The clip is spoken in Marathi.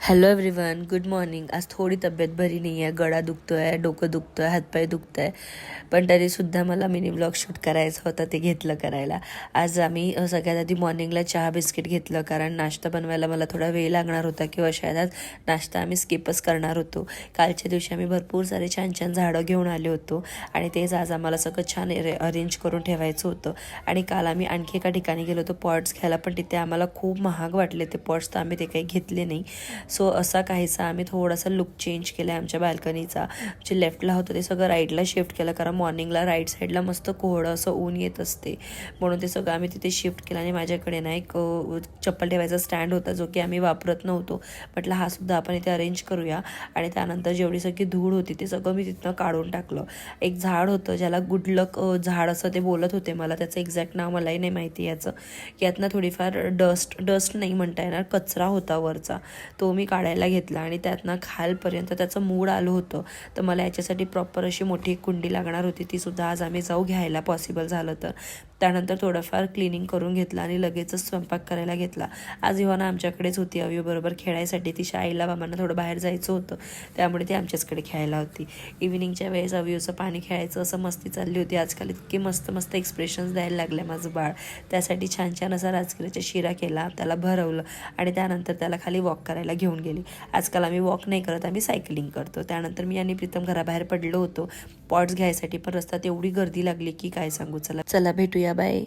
Hello everyone, good morning. आज थोडी तब्येत बरी नाही आहे, गळा दुखतो आहे, डोकं दुखतं आहे, हातपाय दुखत आहे, पण तरीसुद्धा मला मिनी ब्लॉग शूट करायचं होतं, ते घेतलं करायला. आज आम्ही सगळ्यात आधी मॉर्निंगला चहा बिस्किट घेतलं, कारण नाश्ता बनवायला मला थोडा वेळ लागणार होता किंवा शायद आज नाश्ता आम्ही स्किपच करणार होतो. कालच्या दिवशी आम्ही भरपूर सारे छान छान झाडं घेऊन आले होतो आणि तेच आज आम्हाला सगळं छान अरेंज करून ठेवायचं होतं. आणि काल आम्ही आणखी एका ठिकाणी गेलो होतो पॉट्स घ्यायला, पण तिथे आम्हाला खूप महाग वाटले ते पॉट्स, तर आम्ही ते काही घेतले नाही. सो असा काहीसा आम्ही थोडासा लुक चेंज केला आहे आमच्या बाल्कनीचा. जे लेफ्टला होतं ते सगळं राईटला शिफ्ट केलं, कारण मॉर्निंगला राईट साईडला मस्त कोहळं असं ऊन येत असते, म्हणून ते सगळं आम्ही तिथे शिफ्ट केलं. आणि माझ्याकडे ना एक चप्पल ठेवायचा स्टँड होता, जो की आम्ही वापरत नव्हतो. म्हटलं हा सुद्धा आपण इथे अरेंज करूया. आणि त्यानंतर जेवढी सगळी धूळ होती ते सगळं मी तिथनं काढून टाकलं. एक झाड होतं ज्याला गुडलक झाड असं ते बोलत होते, मला त्याचं एक्झॅक्ट नाव मलाही नाही माहिती याचं. यातनं थोडीफार डस्ट नाही म्हणता येणार, कचरा होता वरचा, तो मी काढायला घेतला आणि त्यातनं खालपर्यंत त्याचं मूड आलं होतं. तर मला याच्यासाठी प्रॉपर अशी मोठी कुंडी लागणार होती, ती सुद्धा आज आम्ही जाऊ घ्यायला पॉसिबल झालं तर. त्यानंतर थोडंफार क्लिनिंग करून घेतलं आणि लगेचच स्वयंपाक करायला घेतला. आज इव्हाना आमच्याकडेच होती अव्यूबरोबर खेळायसाठी. तिच्या आईला बाबांना थोडं बाहेर जायचं होतं, त्यामुळे ती आमच्याचकडे खेळायला होती. इव्हिनिंगच्या वेळेस अव्यूचं पाणी खेळायचं असं मस्ती चालली होती. आजकाल इतके मस्त मस्त एक्सप्रेशन्स द्यायला लागले माझं बाळ. त्यासाठी छान छान असा राजगिराचा शिरा केला, त्याला भरवलं आणि त्यानंतर त्याला खाली वॉक करायला घेऊन गेली. आजकाल आम्ही वॉक नाही करत, आम्ही सायकलिंग करतो. त्यानंतर मी आणि प्रीतम घराबाहेर पडलो होतो पॉट्स घ्यायसाठी, पण रस्त्यात एवढी गर्दी लागली की काय सांगू. चला भेटूया, बाय.